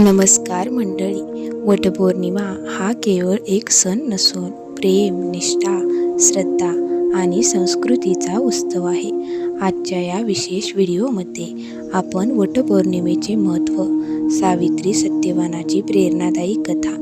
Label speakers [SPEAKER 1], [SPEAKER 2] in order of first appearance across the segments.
[SPEAKER 1] नमस्कार मंडळी. वटपौर्णिमा हा केवळ एक सण नसून प्रेम, निष्ठा, श्रद्धा आणि संस्कृतीचा उत्सव आहे. आजच्या या विशेष व्हिडिओमध्ये आपण वटपौर्णिमेचे महत्त्व, सावित्री सत्यवानाची प्रेरणादायी कथा,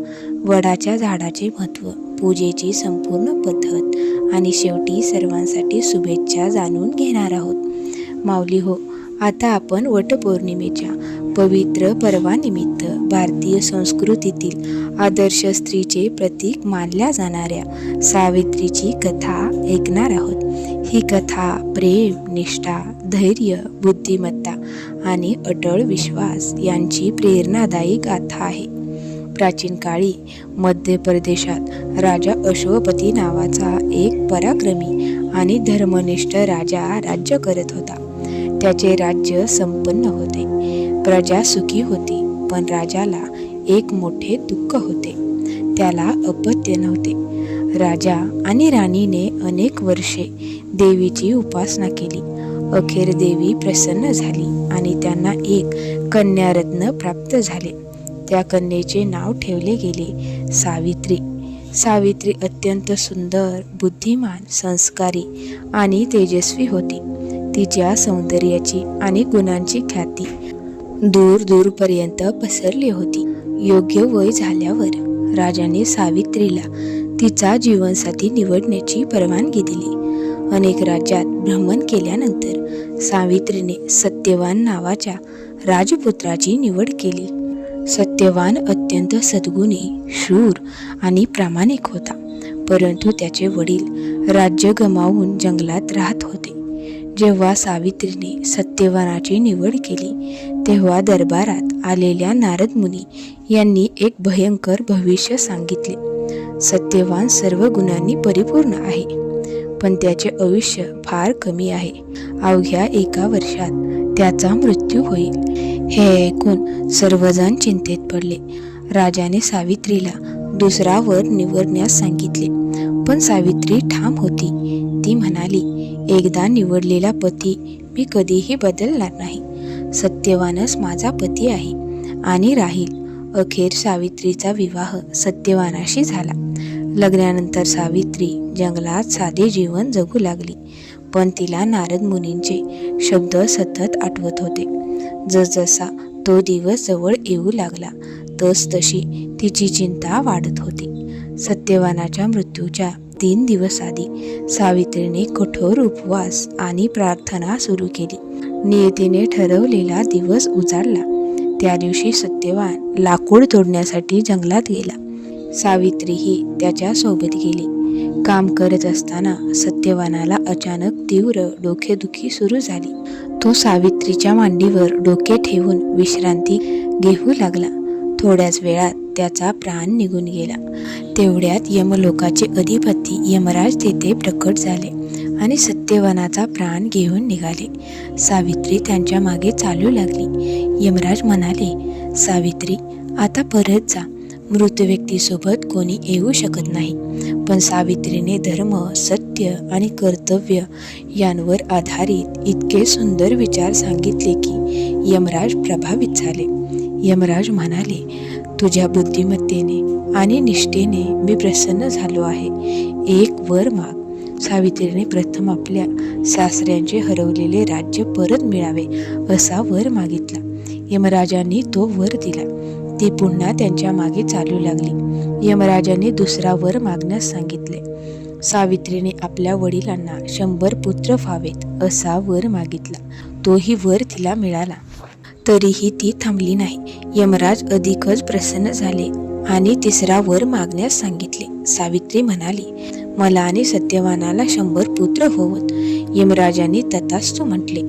[SPEAKER 1] वडाच्या झाडाचे महत्त्व, पूजेची संपूर्ण पद्धत आणि शेवटी सर्वांसाठी शुभेच्छा जाणून घेणार आहोत. माऊली हो, आता आपण वटपौर्णिमेच्या पवित्र पर्वानिमित्त भारतीय संस्कृतीतील आदर्श स्त्रीचे प्रतीक मानल्या जाणाऱ्या सावित्रीची कथा ऐकणार आहोत. ही कथा प्रेम, निष्ठा, धैर्य, बुद्धिमत्ता आणि अटळ विश्वास यांची प्रेरणादायी गाथा आहे. प्राचीन काळी मध्य प्रदेशात राजा अश्वपती नावाचा एक पराक्रमी आणि धर्मनिष्ठ राजा राज्य करत होता. त्याचे राज्य संपन्न होते, प्रजा सुखी होती, पण राजाला एक मोठे दुःख होते. त्याला अपत्य नव्हते. राजा आणि राणीने अनेक वर्षे देवीची उपासना केली. अखेर देवी प्रसन्न झाली आणि त्यांना एक कन्यारत्न प्राप्त झाले. त्या कन्येचे नाव ठेवले गेले सावित्री. सावित्री अत्यंत सुंदर, बुद्धिमान, संस्कारी आणि तेजस्वी होती. तिच्या सौंदर्याची आणि गुणांची ख्याती दूर दूरपर्यंत पसरली होती. योग्य वय झाल्यावर राजाने सावित्रीला तिचा जीवनसाथी निवडण्याची परवानगी दिली. अनेक राज्यात भ्रमण केल्यानंतर सावित्रीने सत्यवान नावाच्या राजपुत्राची निवड केली. सत्यवान अत्यंत सद्गुणी, शूर आणि प्रामाणिक होता, परंतु त्याचे वडील राज्य गमावून जंगलात राहत होते. जेव्हा सावित्रीने सत्यवानाची निवड केली तेव्हा दरबारात आलेल्या नारद मुनी यांनी एक भयंकर भविष्य सांगितले. सत्यवान सर्व गुणांनी परिपूर्ण आहे, पण त्याचे आयुष्य फार कमी आहे. अवघ्या 1 वर्षात त्याचा मृत्यू होईल. हे ऐकून सर्वजण चिंतेत पडले. राजाने सावित्रीला दुसरा वर निवडण्यास सांगितले, पण सावित्री ठाम होती. ती म्हणाली, एकदा निवडलेला पती मी कधीही बदलणार नाही. सत्यवानच माझा पती आहे आणि राहील. अखेर सावित्रीचा विवाह सत्यवानाशी झाला. लग्नानंतर सावित्री जंगलात साधे जीवन जगू लागली, पण तिला नारद मुनींचे शब्द सतत आठवत होते. जसजसा तो दिवस जवळ येऊ लागला तसतशी तिची चिंता वाढत होती. सत्यवानाच्या मृत्यूच्या 3 दिवस आधी सावित्रीने कठोर उपवास आणि प्रार्थना सुरू केली. नियतीने ठरवलेला दिवस उजाडला. त्या दिवशी सत्यवान लाकूड तोडण्यासाठी जंगलात गेला. सावित्रीही त्याच्या सोबत गेली. काम करत असताना सत्यवानाला अचानक तीव्र डोकेदुखी सुरू झाली. तो सावित्रीच्या मांडीवर डोके ठेवून विश्रांती घेऊ लागला. थोड्याच वेळात त्याचा प्राण निघून गेला. तेवढ्यात यमलोकाचे अधिपती यमराज तेथे प्रकट झाले आणि सत्यवानाचा प्राण घेऊन निघाले. सावित्री त्यांच्या मागे चालू लागली. यमराज म्हणाले, सावित्री, आता परत जा. मृत व्यक्तीसोबत कोणी येऊ शकत नाही. पण सावित्रीने धर्म, सत्य आणि कर्तव्य यांवर आधारित इतके सुंदर विचार सांगितले की यमराज प्रभावित झाले. यमराज म्हणाले, तुझ्या बुद्धिमत्तेने आणि निष्ठेने मी प्रसन्न झालो आहे. एक वर माग. सावित्रीने प्रथम आपल्या सासऱ्यांचे हरवलेले राज्य परत मिळावे असा वर मागितला. यमराजांनी तो वर दिला. ती पुन्हा त्यांच्या मागे चालू लागली. यमराजाने दुसरा वर मागण्यास सांगितले. सावित्रीने आपल्या वडिलांना 100 पुत्र व्हावेत असा वर मागितला. तोही वर तिला मिळाला. तरीही ती थांबली नाही. यमराज अधिकच प्रसन्न झाले आणि तिसरा वर मागण्यास सांगितले. सावित्री म्हणाली, मला आणि सत्यवानाला 100 पुत्र होवत. यमराजांनी तथास्तु म्हटले.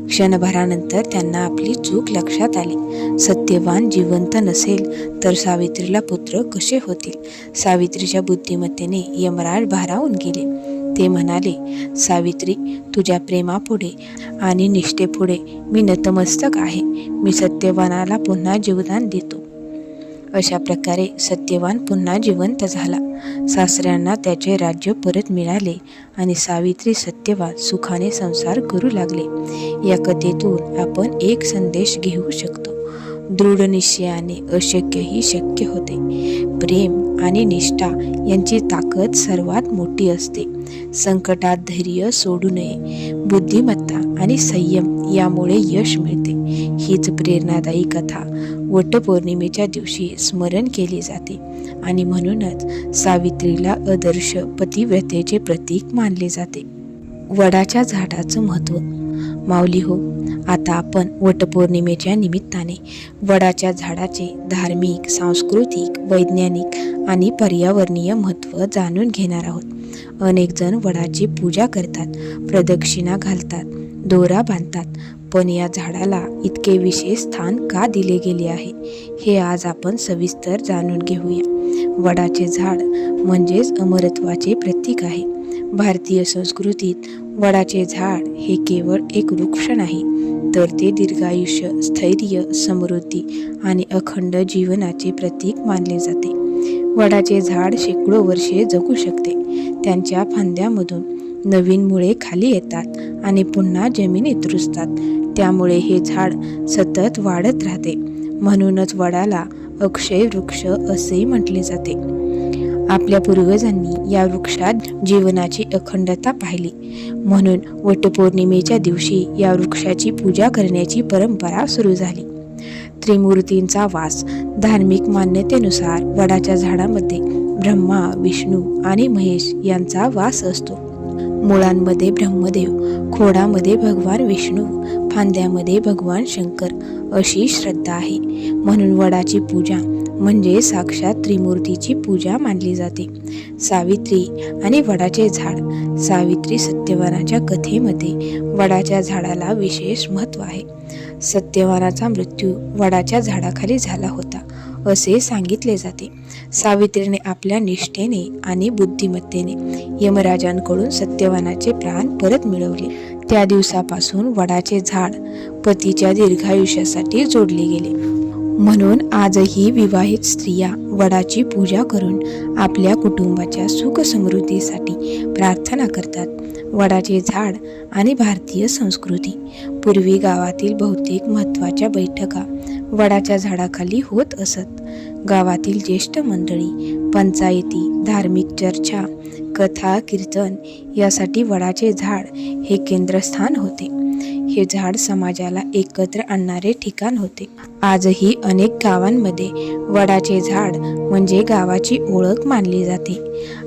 [SPEAKER 1] क्षणभरानंतर त्यांना आपली चूक लक्षात आली. सत्यवान जिवंत नसेल तर सावित्रीला पुत्र कसे होतील? सावित्रीच्या बुद्धिमत्तेने यमराज भारावून गेले. ते म्हणाले, सावित्री, तुझ्या प्रेमापुढे आणि निष्ठेपुढे मी नतमस्तक आहे. मी सत्यवानाला पुन्हा जीवदान देतो. अशा प्रकारे सत्यवान पुन्हा जिवंत झाला. सासऱ्यांना त्याचे राज्य परत मिळाले आणि सावित्री सत्यवान सुखाने संसार करू लागले. या कथेतून आपण एक संदेश घेऊ शकतो. दृढ निश्चयाने अशक्यही शक्य होते. प्रेम आणि निष्ठा यांची ताकद सर्वात मोठी असते. संकटात धैर्य सोडू नये. बुद्धिमत्ता आणि संयम यामुळे यश मिळते. हीच प्रेरणादायी कथा वटपौर्णिमेच्या दिवशी स्मरण केली जाते आणि म्हणूनच सावित्रीला आदर्श पतिव्रतेचे प्रतीक मानले जाते. वडाच्या झाडाचं महत्त्व. माऊली हो, आता आपण वटपौर्णिमेच्या निमित्ताने वडाच्या झाडाचे धार्मिक, सांस्कृतिक, वैज्ञानिक आणि पर्यावरणीय महत्त्व जाणून घेणार आहोत. अनेक जण वडाची पूजा करतात, प्रदक्षिणा घालतात, दोरा बांधतात, पण या झाडाला इतके विशेष स्थान का दिले गेले आहे हे आज आपण सविस्तर जाणून घेऊया. वडाचे झाड म्हणजेच अमरत्वाचे प्रतीक आहे. भारतीय संस्कृतीत वडाचे झाड हे केवळ एक वृक्ष नाही, तर ते दीर्घायुष्य, स्थैर्य, समृद्धी आणि अखंड जीवनाचे प्रतीक मानले जाते. वडाचे झाड शेकडो वर्षे जगू शकते. त्यांच्या फांद्यामधून नवीन मुळे खाली येतात आणि पुन्हा जमिनीत रुजतात. त्यामुळे हे झाड सतत वाढत राहते. म्हणूनच वडाला अक्षय वृक्ष असेही म्हटले जाते. आपल्या पूर्वजांनी या वृक्षात जीवनाची अखंडता पाहिली. म्हणून वटपौर्णिमेच्या दिवशी या वृक्षाची पूजा करण्याची परंपरा सुरू झाली. त्रिमूर्तींचा वास. धार्मिक मान्यतेनुसार वडाच्या झाडामध्ये ब्रह्मा, विष्णू आणि महेश यांचा वास असतो. मुळांमध्ये ब्रह्मदेव, खोडामध्ये भगवान विष्णू, फांद्यामध्ये भगवान शंकर अशी श्रद्धा आहे. म्हणून वडाची पूजा म्हणजे साक्षात त्रिमूर्तीची पूजा मानली जाते. सावित्री आणि वडाचे झाड. सावित्री सत्यवानाच्या कथेमध्ये वडाच्या झाडाला विशेष महत्त्व आहे. सत्यवानाचा मृत्यू वडाच्या झाडाखाली झाला होता असे सांगितले जाते. सावित्रीने आपल्या निष्ठेने आणि बुद्धिमत्तेने यमराजांकडून सत्यवानाचे प्राण परत मिळवले. त्या दिवसापासून वडाचे झाड पतीच्या दीर्घायुष्यासाठी जोडले गेले. म्हणून आजही विवाहित स्त्रिया वडाची पूजा करून आपल्या कुटुंबाच्या सुख समृद्धीसाठी प्रार्थना करतात. वडाचे झाड आणि भारतीय संस्कृती. पूर्वी गावातील बहुतेक महत्त्वाच्या बैठका वडाच्या झाडाखाली होत असत. गावातील ज्येष्ठ मंडळी, पंचायती, धार्मिक चर्चा, कथा, कीर्तन यासाठी वडाचे झाड हे केंद्रस्थान होते. हे झाड समाजाला एकत्र आणणारे ठिकाण होते. आजही अनेक गावांमध्ये वडाचे झाड म्हणजे गावाची ओळख मानली जाते.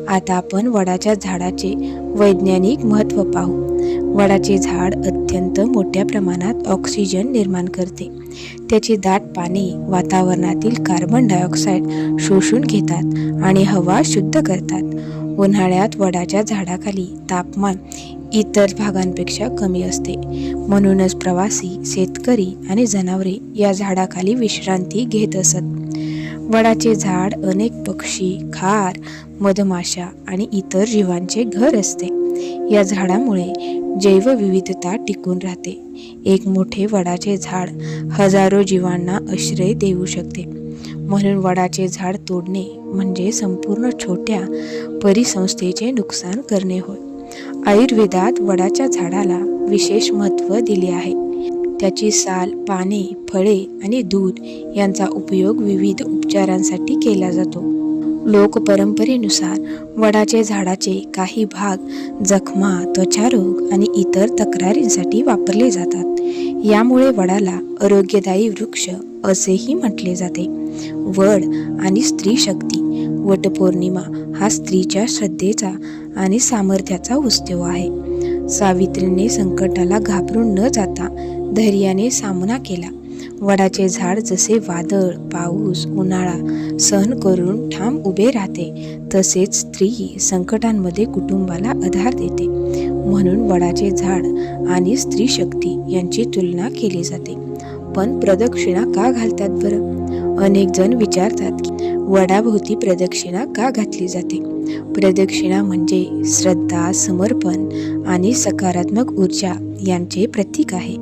[SPEAKER 1] आता आपण वडाच्या झाडाचे वैज्ञानिक महत्त्व पाहू. वडाचे झाड अत्यंत मोठ्या प्रमाणात ऑक्सिजन निर्माण करते. त्याची दाट पाने वातावरणातील कार्बन डायऑक्साईड शोषून घेतात आणि हवा शुद्ध करतात. उन्हाळ्यात वडाच्या झाडाखाली तापमान इतर भागांपेक्षा कमी असते. म्हणूनच प्रवासी, शेतकरी आणि जनावरे या झाडाखाली विश्रांती घेत असत. वडाचे झाड अनेक पक्षी, खार, मधमाशा आणि इतर जीवांचे घर असते. या झाडामुळे जैवविविधता टिकून राहते. एक मोठे वडाचे झाड हजारो जीवांना आश्रय देऊ शकते. म्हणून वडाचे झाड तोडणे म्हणजे संपूर्ण छोट्या परिसंस्थेचे नुकसान करणे होय. आयुर्वेदात वडाच्या झाडाला विशेष महत्त्व दिले आहे. त्याची साल, पाने, फळे आणि दूध यांचा उपयोग विविध उपचारांसाठी केला जातो. लोक परंपरेनुसार वडाचे झाडाचे काही भाग जखमा, त्वचारोग आणि इतर तक्रारींसाठी वापरले जातात. यामुळे वडाला आरोग्यदायी वृक्ष असेही म्हटले जाते. वड आणि स्त्री शक्ती. वटपौर्णिमा हा स्त्रीच्या श्रद्धेचा आणि सामर्थ्याचा उत्सव आहे. सावित्रीने संकटाला घाबरून न जाता धैर्याने सामना केला. वडाचे झाड जसे वादळ, पाऊस, उन्हाळा सहन करून ठाम उभे राहते, तसेच स्त्री संकटांमध्ये कुटुंबाला आधार देते. म्हणून वडाचे झाड आणि स्त्री शक्ती यांची तुलना केली जाते. पण प्रदक्षिणा का घालतात बरं? अनेक जण विचारतात की वडाभोवती प्रदक्षिणा का घातली जाते? प्रदक्षिणा म्हणजे श्रद्धा, समर्पण आणि सकारात्मक ऊर्जा यांचे प्रतीक आहे.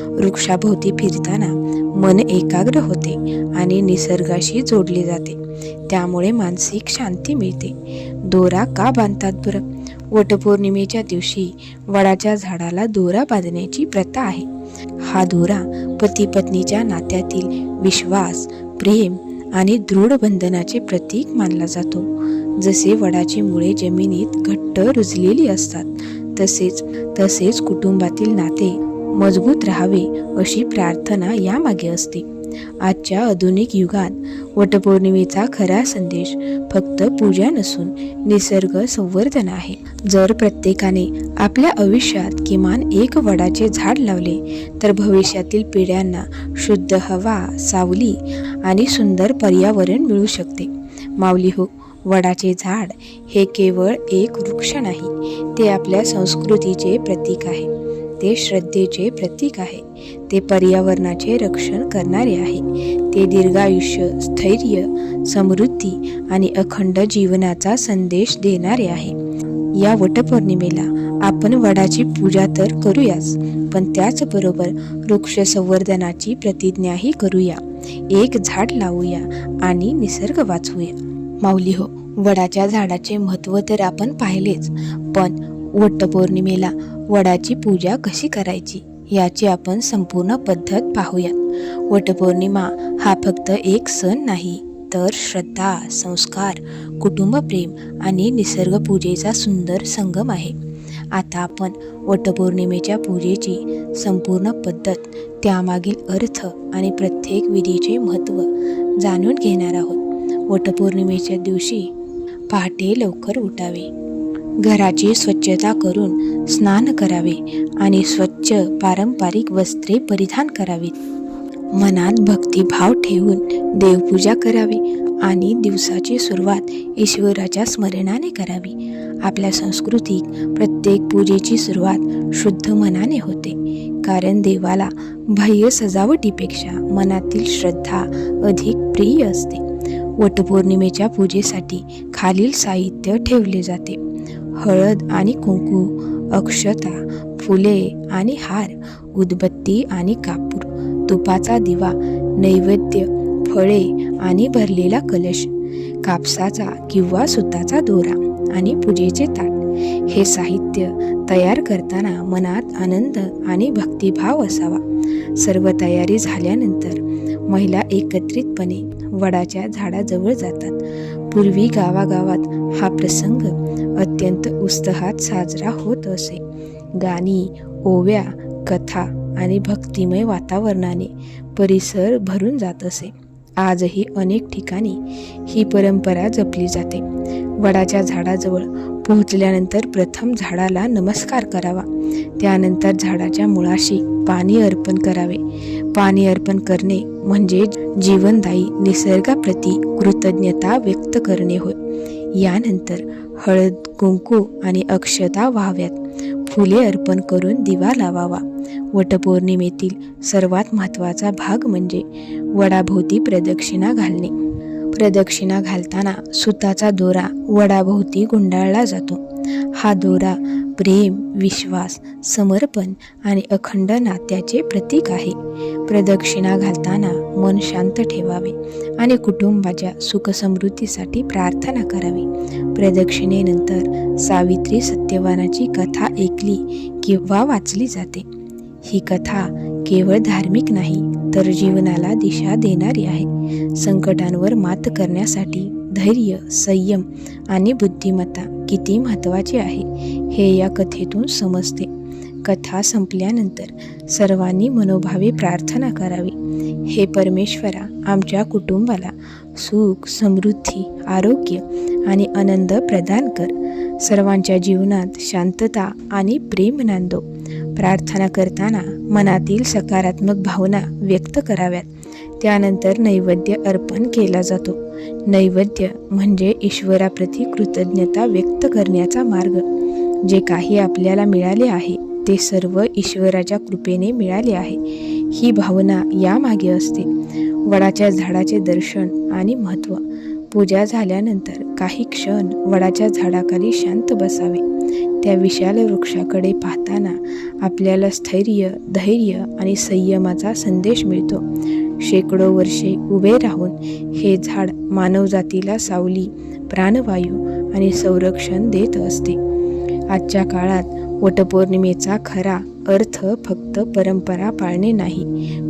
[SPEAKER 1] वृक्षाभोवती फिरताना मन एकाग्र होते आणि निसर्गाशी जोडले जाते. त्यामुळे मानसिक शांती मिळते. दोरा का बांधतात बरं? वटपौर्णिमेच्या दिवशी वडाच्या झाडाला दोरा बांधण्याची प्रथा आहे. हा दोरा पती पत्नीच्या नात्यातील विश्वास, प्रेम आणि दृढ बंधनाचे प्रतीक मानला जातो. जसे वडाची मुळे जमिनीत घट्ट रुजलेली असतात, तसेच कुटुंबातील नाते मजबूत राहावे अशी प्रार्थना यामागे असते. आजच्या आधुनिक युगात वटपौर्णिमेचा खरा संदेश फक्त पूजा नसून निसर्ग संवर्धन आहे. जर प्रत्येकाने आपल्या आयुष्यात किमान एक वडाचे झाड लावले तर भविष्यातील पिढ्यांना शुद्ध हवा, सावली आणि सुंदर पर्यावरण मिळू शकते. माऊली हो, वडाचे झाड हे केवळ एक वृक्ष नाही, ते आपल्या संस्कृतीचे प्रतीक आहे. ते श्रद्धेचे प्रतीक आहे. ते पर्यावरणाचे रक्षण करणारे आहे. ते दीर्घायुष्य, स्थैर्य, समृद्धी आणि अखंड जीवनाचा संदेश देणारे आहे. या वटपौर्णिमेला आपण वडाची पूजा तर करूयाच, पण त्याचबरोबर वृक्ष संवर्धनाची प्रतिज्ञाही करूया. एक झाड लावूया आणि निसर्ग वाचवूया. माऊली हो, वडाच्या झाडाचे महत्त्व तर आपण पाहिलेच, पण वटपौर्णिमेला वडाची पूजा कशी करायची याची आपण संपूर्ण पद्धत पाहूयात. वटपौर्णिमा हा फक्त एक सण नाही, तर श्रद्धा, संस्कार, कुटुंबप्रेम आणि निसर्गपूजेचा सुंदर संगम आहे. आता आपण वटपौर्णिमेच्या पूजेची संपूर्ण पद्धत, त्यामागील अर्थ आणि प्रत्येक विधीचे महत्त्व जाणून घेणार आहोत. वटपौर्णिमेच्या दिवशी पहाटे लवकर उठावे, घराची स्वच्छता करून स्नान करावे आणि स्वच्छ पारंपरिक वस्त्रे परिधान करावीत. मनात भक्तिभाव ठेवून देवपूजा करावी आणि दिवसाची सुरुवात ईश्वराच्या स्मरणाने करावी. आपल्या संस्कृतीत प्रत्येक पूजेची सुरुवात शुद्ध मनाने होते, कारण देवाला बाह्य सजावटीपेक्षा मनातील श्रद्धा अधिक प्रिय असते. वटपौर्णिमेच्या पूजेसाठी खालील साहित्य ठेवले जाते: हळद आणि कुंकू, अक्षता, फुले आणि हार, उदबत्ती आणि कापूर, तुपाचा दिवा, नैवेद्य, फळे आणि भरलेला कलश, कापसाचा किंवा सुताचा दोरा आणि पूजेचे ताट. हे साहित्य तयार करताना मनात आनंद आणि भक्तिभाव असावा. सर्व तयारी झाल्यानंतर महिला एकत्रितपणे वडाच्या झाडाजवळ जातात. पूर्वी गावागावात हा प्रसंग अत्यंत उत्साहात साजरा होत असे. गाणी, ओव्या, कथा आणि भक्तिमय वातावरणाने परिसर भरून जात असे. आजही अनेक ठिकाणी ही परंपरा जपली जाते. वडाच्या झाडाजवळ पोहोचल्यानंतर प्रथम झाडाला नमस्कार करावा. त्यानंतर झाडाच्या मुळाशी पाणी अर्पण करावे. पाणी अर्पण करणे म्हणजे जीवनदायी निसर्गाप्रती कृतज्ञता व्यक्त करणे होय. यानंतर हळद, कुंकू आणि अक्षता व्हाव्यात. फुले अर्पण करून दिवा लावावा. वटपौर्णिमेतील सर्वात महत्त्वाचा भाग म्हणजे वडाभोवती प्रदक्षिणा घालणे. प्रदक्षिणा घालताना सुताचा दोरा वडाभोवती गुंडाळला जातो. हा दोरा प्रेम, विश्वास, समर्पण आणि अखंड नात्याचे प्रतीक आहे. प्रदक्षिणा घालताना मन शांत ठेवावे आणि कुटुंबाच्या सुखसमृद्धीसाठी प्रार्थना करावी. प्रदक्षिणेनंतर सावित्री सत्यवानाची कथा ऐकली किंवा वाचली जाते. ही कथा केवळ धार्मिक नाही, तर जीवनाला दिशा देणारी आहे. संकटांवर मात करण्यासाठी धैर्य, संयम आणि बुद्धिमत्ता किती महत्त्वाची आहे हे या कथेतून समजते. कथा संपल्यानंतर सर्वांनी मनोभावे प्रार्थना करावी. हे परमेश्वरा, आमच्या कुटुंबाला सुख, समृद्धी, आरोग्य आणि आनंद प्रदान कर. सर्वांच्या जीवनात शांतता आणि प्रेम नांदो. प्रार्थना करताना मनातील सकारात्मक भावना व्यक्त कराव्यात. त्यानंतर नैवेद्य अर्पण केला जातो. नैवेद्य म्हणजे ईश्वराप्रती कृतज्ञता व्यक्त करण्याचा मार्ग. जे काही आपल्याला मिळाले आहे ते सर्व ईश्वराच्या कृपेने मिळाले आहे, ही भावना यामागे असते. वडाच्या झाडाचे दर्शन आणि महत्त्व. पूजा झाल्यानंतर काही क्षण वडाच्या झाडाखाली शांत बसावे. त्या विशाल वृक्षाकडे पाहताना आपल्याला स्थैर्य, धैर्य आणि संयमाचा संदेश मिळतो. शेकडो वर्षे उभे राहून हे झाड मानवजातीला सावली, प्राणवायू आणि संरक्षण देत असते. आजच्या काळात वटपौर्णिमेचा खरा अर्थ फक्त परंपरा पाळणे नाही.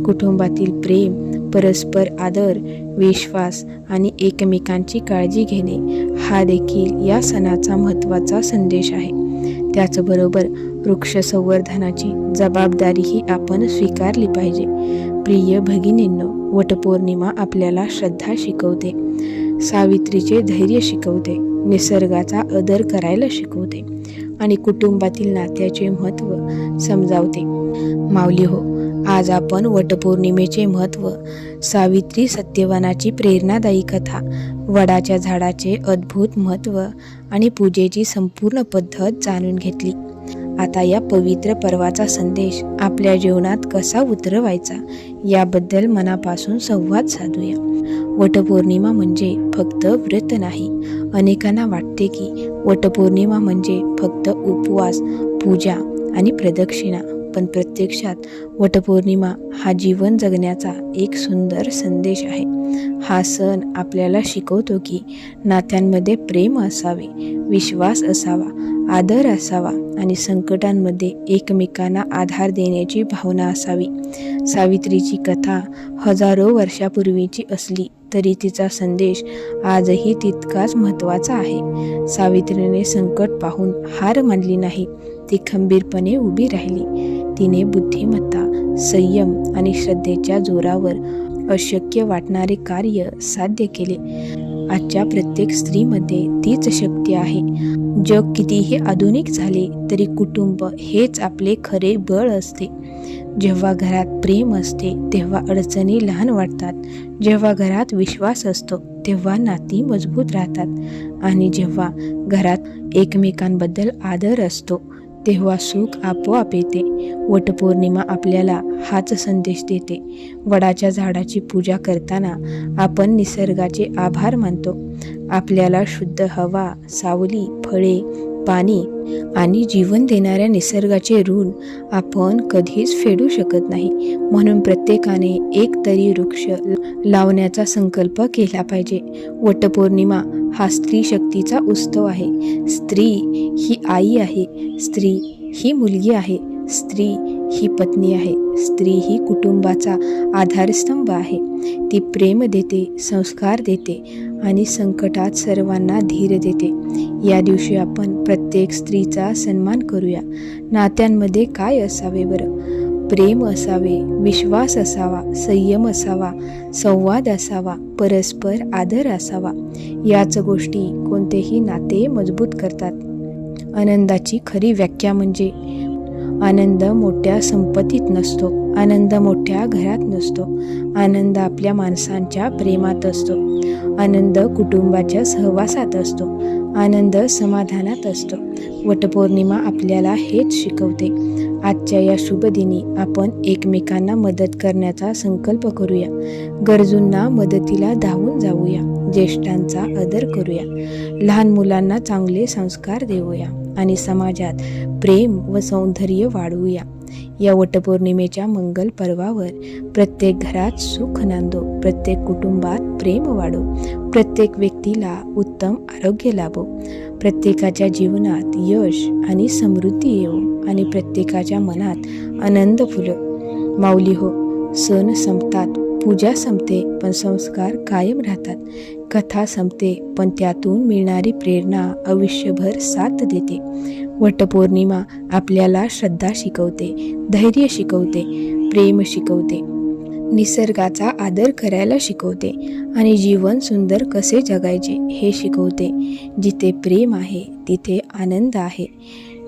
[SPEAKER 1] कुटुंबातील प्रेम, परस्पर आदर, विश्वास आणि एकमेकांची काळजी घेणे हा देखील या सणाचा महत्त्वाचा संदेश आहे. त्याचबरोबर वृक्ष संवर्धनाची जबाबदारीही आपण स्वीकारली पाहिजे. प्रिय भगिनींनो, वटपौर्णिमा आपल्याला श्रद्धा शिकवते, सावित्रीचे धैर्य शिकवते, निसर्गाचा आदर करायला शिकवते आणि कुटुंबातील नात्याचे महत्त्व समजावते. माऊली हो, आज आपण वटपौर्णिमेचे महत्त्व, सावित्री सत्यवानाची प्रेरणादायी कथा, वडाच्या झाडाचे अद्भुत महत्त्व आणि पूजेची संपूर्ण पद्धत जाणून घेतली. आता या पवित्र पर्वाचा संदेश आपल्या जीवनात कसा उतरवायचा याबद्दल मनापासून संवाद साधूया. वटपौर्णिमा म्हणजे फक्त व्रत नाही. अनेकांना वाटते की वटपौर्णिमा म्हणजे फक्त उपवास, पूजा आणि प्रदक्षिणा, पण प्रत्यक्षात वटपौर्णिमा हा जीवन जगण्याचा एक सुंदर संदेश आहे. हा सण आपल्याला शिकवतो की नात्यांमध्ये प्रेम असावे, विश्वास असावा, आदर असावा आणि संकटांमध्ये एकमेकांना आधार देण्याची भावना असावी. सावित्रीची कथा हजारो वर्षापूर्वीची असली तरी तिचा संदेश आजही तितकाच महत्त्वाचा आहे. सावित्रीने संकट पाहून हार मानली नाही, ती खंबीरपणे उभी राहिली. तिने बुद्धिमत्ता, संयम आणि श्रद्धेच्या जोरावर अशक्य वाटणारे कार्य साध्य केले. आजच्या प्रत्येक स्त्रीमध्ये तीच शक्ती आहे. जग कितीही आधुनिक झाले तरी कुटुंब हेच आपले खरे बळ असते. जेव्हा घरात प्रेम असते तेव्हा अडचणी लहान वाटतात. जेव्हा घरात विश्वास असतो तेव्हा नाती मजबूत राहतात आणि जेव्हा घरात एकमेकांबद्दल आदर असतो तेव्हा सुख आपोआप येते. वटपौर्णिमा आपल्याला हाच संदेश देते. वडाच्या झाडाची पूजा करताना आपण निसर्गाचे आभार मानतो. आपल्याला शुद्ध हवा, सावली, फळे, पाणी आणि जीवन देणाऱ्या निसर्गाचे ऋण आपण कधीच फेडू शकत नाही. म्हणून प्रत्येकाने एक तरी वृक्ष लावण्याचा संकल्प केला पाहिजे. वटपौर्णिमा हा स्त्री शक्तीचा उत्सव आहे. स्त्री ही आई आहे, स्त्री ही मुलगी आहे, स्त्री ही पत्नी आहे, स्त्री ही कुटुंबाचा आधारस्तंभ आहे. ती प्रेम देते, संस्कार देते आणि संकटात सर्वांना धीर देते. या दिवशी आपण प्रत्येक स्त्रीचा सन्मान करूया. नात्यांमध्ये काय असावे बरं? प्रेम असावे, विश्वास असावा, संयम असावा, संवाद असावा, परस्पर आदर असावा. याच गोष्टी कोणतेही नाते मजबूत करतात. आनंदाची खरी व्याख्या म्हणजे आनंद मोठ्या संपत्तीत नसतो, आनंद मोठ्या घरात नसतो, आनंद आपल्या माणसांच्या प्रेमात असतो, आनंद कुटुंबाच्या सहवासात असतो, आनंद समाधानात असतो. वटपौर्णिमा आपल्याला हेच शिकवते. आजच्या या शुभ दिनी आपण एकमेकांना मदत करण्याचा संकल्प करूया. गरजूंना मदतीला धावून जाऊया, ज्येष्ठांचा आदर करूया, लहान मुलांना चांगले संस्कार देऊया आणि समाजात प्रेम व सौंदर्य वाढवूया. या वटपौर्णिमेच्या मंगल पर्वावर प्रत्येक घरात सुख नांदो, प्रत्येक कुटुंबात प्रेम वाढो, प्रत्येक व्यक्तीला उत्तम आरोग्य लाभो, प्रत्येकाच्या जीवनात यश आणि समृद्धी येवो आणि प्रत्येकाच्या मनात आनंद फुलो. माऊली हो, सण संपतात, पूजा संपते, पण संस्कार कायम राहतात. कथा संपते, पण त्यातून मिळणारी प्रेरणा आयुष्यभर साथ देते. वटपौर्णिमा आपल्याला श्रद्धा शिकवते, धैर्य शिकवते, प्रेम शिकवते, निसर्गाचा आदर करायला शिकवते आणि जीवन सुंदर कसे जगायचे हे शिकवते. जिथे प्रेम आहे तिथे आनंद आहे,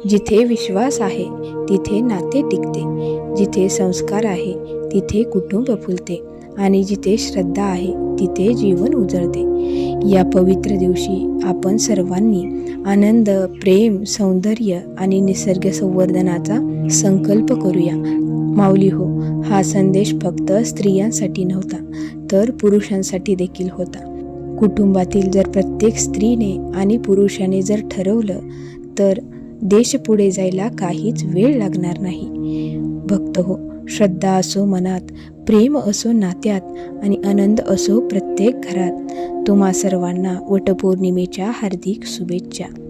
[SPEAKER 1] जिथे विश्वास आहे तिथे नाते टिकते, जिथे संस्कार आहे तिथे कुटुंब फुलते आणि जिथे श्रद्धा आहे तिथे जीवन उजळते. या पवित्र दिवशी आपण सर्वांनी आनंद, प्रेम, सौंदर्य आणि निसर्ग संवर्धनाचा संकल्प करूया. माऊली हो, हा संदेश फक्त स्त्रियांसाठी नव्हता तर पुरुषांसाठी देखील होता. कुटुंबातील जर प्रत्येक स्त्रीने आणि पुरुषाने जर ठरवलं तर देश पुढे जायला काहीच वेळ लागणार नाही. भक्त हो, श्रद्धा असो मनात, प्रेम असो नात्यात आणि आनंद असो प्रत्येक घरात. तुम्हा सर्वांना वटपौर्णिमेच्या हार्दिक शुभेच्छा.